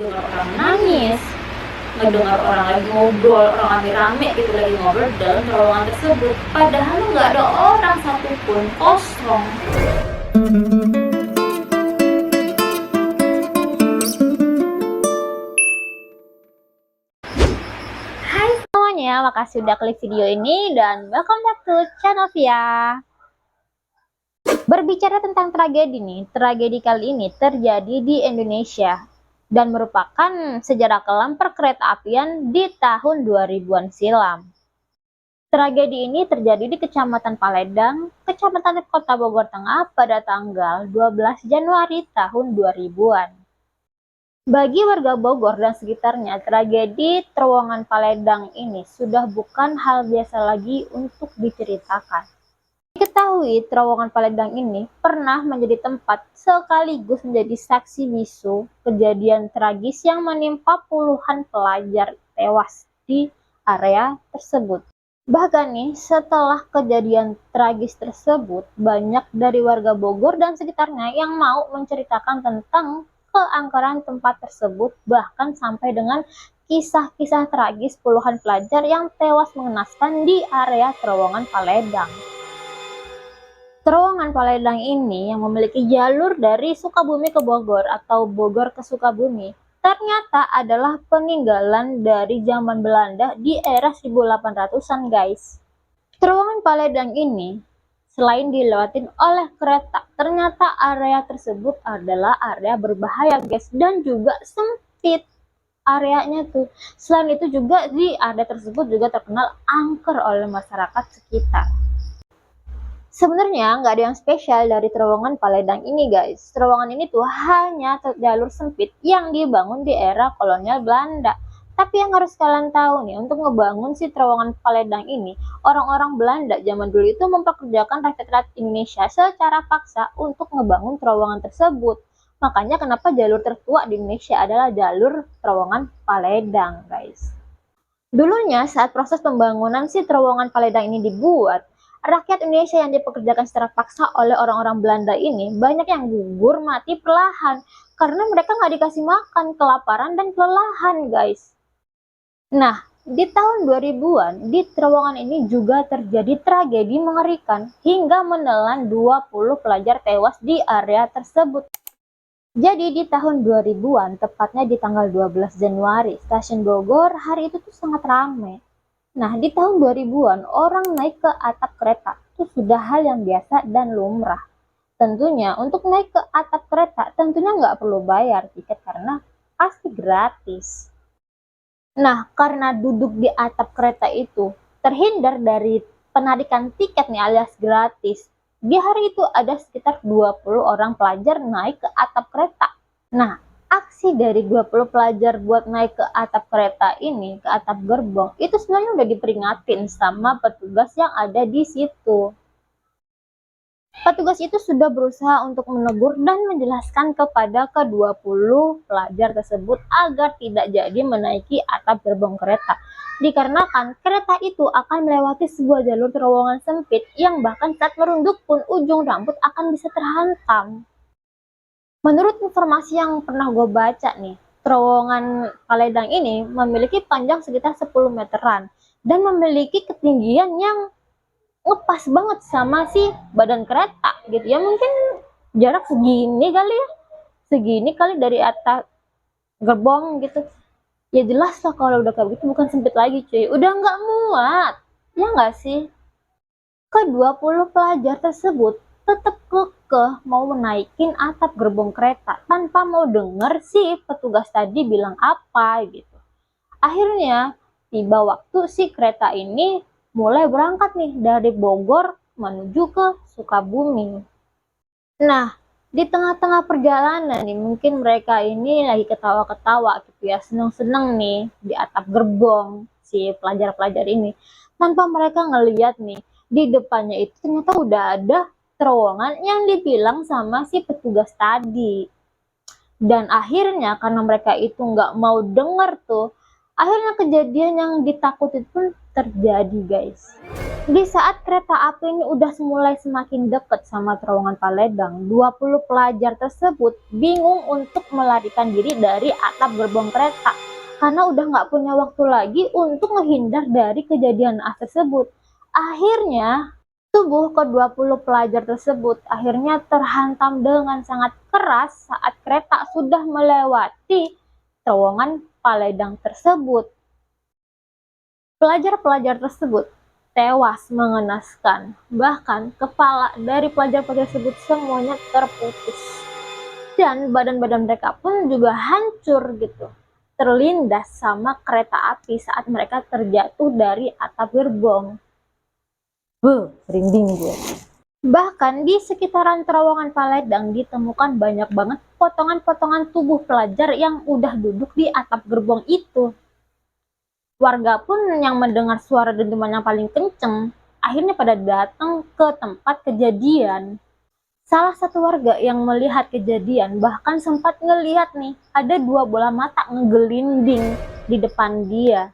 dengar orang nangis, ngedengar orang lagi ngobrol, orang rame-rame gitu lagi ngobrol di dalam terowongan tersebut. Padahal nggak ada orang satupun, kosong. Hai semuanya, makasih udah klik video ini dan welcome back to channel Via. Berbicara tentang tragedi nih, tragedi kali ini terjadi di Indonesia dan merupakan sejarah kelam perkereta apian di tahun 2000-an silam. Tragedi ini terjadi di Kecamatan Paledang, Kecamatan Kota Bogor Tengah pada tanggal 12 Januari tahun 2000-an. Bagi warga Bogor dan sekitarnya, tragedi terowongan Paledang ini sudah bukan hal biasa lagi untuk diceritakan. Diketahui terowongan Paledang ini pernah menjadi tempat sekaligus menjadi saksi bisu kejadian tragis yang menimpa puluhan pelajar tewas di area tersebut. Bahkan nih, setelah kejadian tragis tersebut, banyak dari warga Bogor dan sekitarnya yang mau menceritakan tentang keangkeran tempat tersebut, bahkan sampai dengan kisah-kisah tragis puluhan pelajar yang tewas mengenaskan di area terowongan Paledang. Terowongan Paledang ini yang memiliki jalur dari Sukabumi ke Bogor atau Bogor ke Sukabumi ternyata adalah peninggalan dari zaman Belanda di era 1800-an guys. Terowongan Paledang ini selain dilewatin oleh kereta, ternyata area tersebut adalah area berbahaya guys dan juga sempit areanya tuh. Selain itu juga di area tersebut juga terkenal angker oleh masyarakat sekitar. Sebenarnya nggak ada yang spesial dari terowongan Paledang ini guys. Terowongan ini tuh hanya jalur sempit yang dibangun di era kolonial Belanda. Tapi yang harus kalian tahu nih, untuk ngebangun si terowongan Paledang ini, orang-orang Belanda zaman dulu itu mempekerjakan rakyat Indonesia secara paksa untuk ngebangun terowongan tersebut. Makanya kenapa jalur tertua di Indonesia adalah jalur terowongan Paledang guys. Dulunya saat proses pembangunan si terowongan Paledang ini dibuat, rakyat Indonesia yang dipekerjakan secara paksa oleh orang-orang Belanda ini banyak yang gugur mati perlahan karena mereka nggak dikasih makan, kelaparan dan kelelahan guys. Nah, di tahun 2000-an di terowongan ini juga terjadi tragedi mengerikan hingga menelan 20 pelajar tewas di area tersebut. Jadi di tahun 2000-an, tepatnya di tanggal 12 Januari, stasiun Bogor hari itu tuh sangat ramai. Nah, di tahun 2000-an, orang naik ke atap kereta itu sudah hal yang biasa dan lumrah. Tentunya, untuk naik ke atap kereta, tentunya nggak perlu bayar tiket karena pasti gratis. Nah, karena duduk di atap kereta itu terhindar dari penarikan tiket nih alias gratis, di hari itu ada sekitar 20 orang pelajar naik ke atap kereta. Nah, aksi dari 20 pelajar buat naik ke atap kereta ini, ke atap gerbong, itu sebenarnya udah diperingatin sama petugas yang ada di situ. Petugas itu sudah berusaha untuk menegur dan menjelaskan kepada ke-20 pelajar tersebut agar tidak jadi menaiki atap gerbong kereta. Dikarenakan kereta itu akan melewati sebuah jalur terowongan sempit yang bahkan saat merunduk pun ujung rambut akan bisa terhantam. Menurut informasi yang pernah gue baca nih, terowongan Paledang ini memiliki panjang sekitar 10 meteran dan memiliki ketinggian yang ngepas banget sama si badan kereta gitu ya. Mungkin jarak segini kali ya, segini kali dari atas gerbong gitu. Ya jelas lah kalau udah kayak gitu bukan sempit lagi cuy, udah nggak muat, ya nggak sih? Ke-20 pelajar tersebut tetap kekeh mau menaikin atap gerbong kereta tanpa mau denger si petugas tadi bilang apa gitu. Akhirnya tiba waktu si kereta ini mulai berangkat nih dari Bogor menuju ke Sukabumi. Nah, di tengah-tengah perjalanan nih mungkin mereka ini lagi ketawa-ketawa gitu ya, seneng-seneng nih di atap gerbong si pelajar-pelajar ini, tanpa mereka ngeliat nih di depannya itu ternyata udah ada terowongan yang dibilang sama si petugas tadi. Dan akhirnya karena mereka itu nggak mau denger tuh, akhirnya kejadian yang ditakutin pun terjadi guys. Di saat kereta api ini udah mulai semakin dekat sama terowongan Paledang, 20 pelajar tersebut bingung untuk melarikan diri dari atap gerbong kereta karena udah nggak punya waktu lagi untuk menghindar dari kejadian naas tersebut. Akhirnya tubuh ke-20 pelajar tersebut akhirnya terhantam dengan sangat keras saat kereta sudah melewati terowongan Paledang tersebut. Pelajar-pelajar tersebut tewas mengenaskan, bahkan kepala dari pelajar-pelajar tersebut semuanya terputus. Dan badan-badan mereka pun juga hancur gitu, terlindas sama kereta api saat mereka terjatuh dari atap gerbong. Merinding gue. Bahkan di sekitaran terowongan Paledang ditemukan banyak banget potongan-potongan tubuh pelajar yang udah duduk di atap gerbong itu. Warga pun yang mendengar suara dentuman yang paling kenceng, akhirnya pada datang ke tempat kejadian. Salah satu warga yang melihat kejadian bahkan sempat ngelihat nih, ada 2 bola mata ngegelinding di depan dia.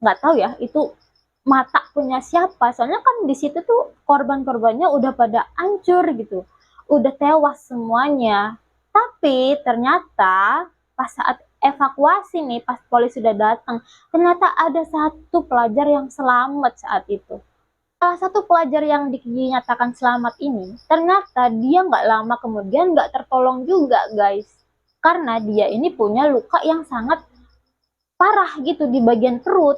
Nggak tahu ya, itu mata punya siapa, soalnya kan di situ tuh korban-korbannya udah pada hancur gitu, udah tewas semuanya. Tapi ternyata pas saat evakuasi nih, pas polisi sudah datang, ternyata ada satu pelajar yang selamat saat itu. Salah satu pelajar yang dinyatakan selamat ini, ternyata dia nggak lama kemudian nggak tertolong juga guys, karena dia ini punya luka yang sangat parah gitu di bagian perut.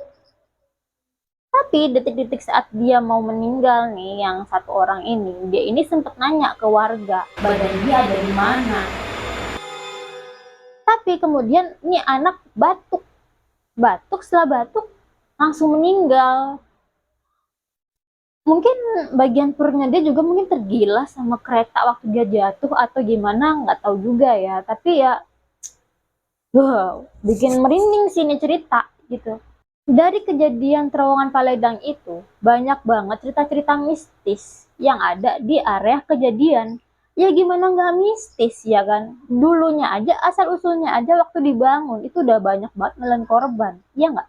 Tapi detik-detik saat dia mau meninggal nih, yang satu orang ini, dia ini sempat nanya ke warga, badan dia ada di mana. Tapi kemudian ini anak batuk setelah batuk langsung meninggal. Mungkin bagian perutnya dia juga mungkin tergilas sama kereta waktu dia jatuh atau gimana, nggak tahu juga ya. Tapi ya, wow, bikin merinding sih ini cerita gitu. Dari kejadian terowongan Paledang itu, banyak banget cerita-cerita mistis yang ada di area kejadian. Ya gimana nggak mistis ya kan? Dulunya aja, asal-usulnya aja waktu dibangun, itu udah banyak banget nelan korban, ya nggak?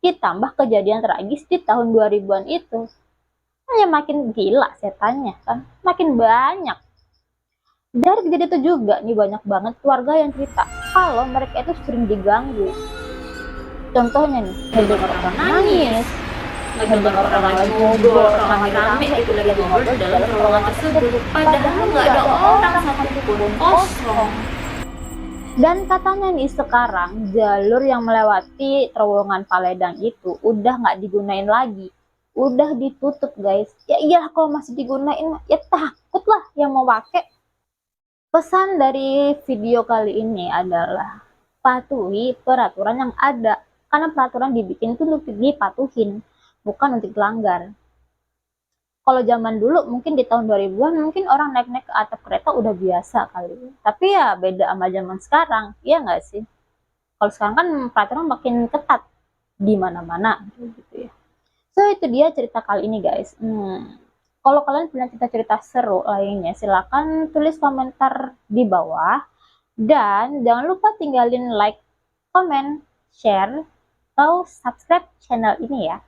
Ditambah kejadian tragis di tahun 2000-an itu. Ya makin gila setannya kan, makin banyak. Dari kejadian itu juga nih banyak banget keluarga yang cerita kalau mereka itu sering diganggu. Contohnya nih, ngedengar orang nangis, ngedengar orang lagi ngobrol, orang lagi rame itu lagi ngobrol di dalam ruangan tersebut, padahal nggak ada orang satupun, kosong. Dan katanya nih sekarang jalur yang melewati terowongan Paledang itu udah nggak digunain lagi, udah ditutup guys. Ya iya, kalau masih digunain ya takut lah yang mau pakai. Pesan dari video kali ini adalah patuhi peraturan yang ada, karena peraturan dibikin itu untuk dipatuhin, bukan untuk dilanggar. Kalau zaman dulu mungkin di tahun 2000-an mungkin orang naik-naik ke atap kereta udah biasa kali. Tapi ya beda sama zaman sekarang, iya nggak sih? Kalau sekarang kan peraturan makin ketat di mana-mana gitu ya. So itu dia cerita kali ini guys. Kalau kalian punya cerita-cerita seru lainnya, silahkan tulis komentar di bawah. Dan jangan lupa tinggalin like, comment, share, atau subscribe channel ini ya.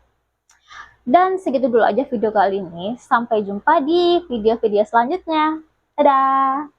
Dan segitu dulu aja video kali ini. Sampai jumpa di video-video selanjutnya. Dadah!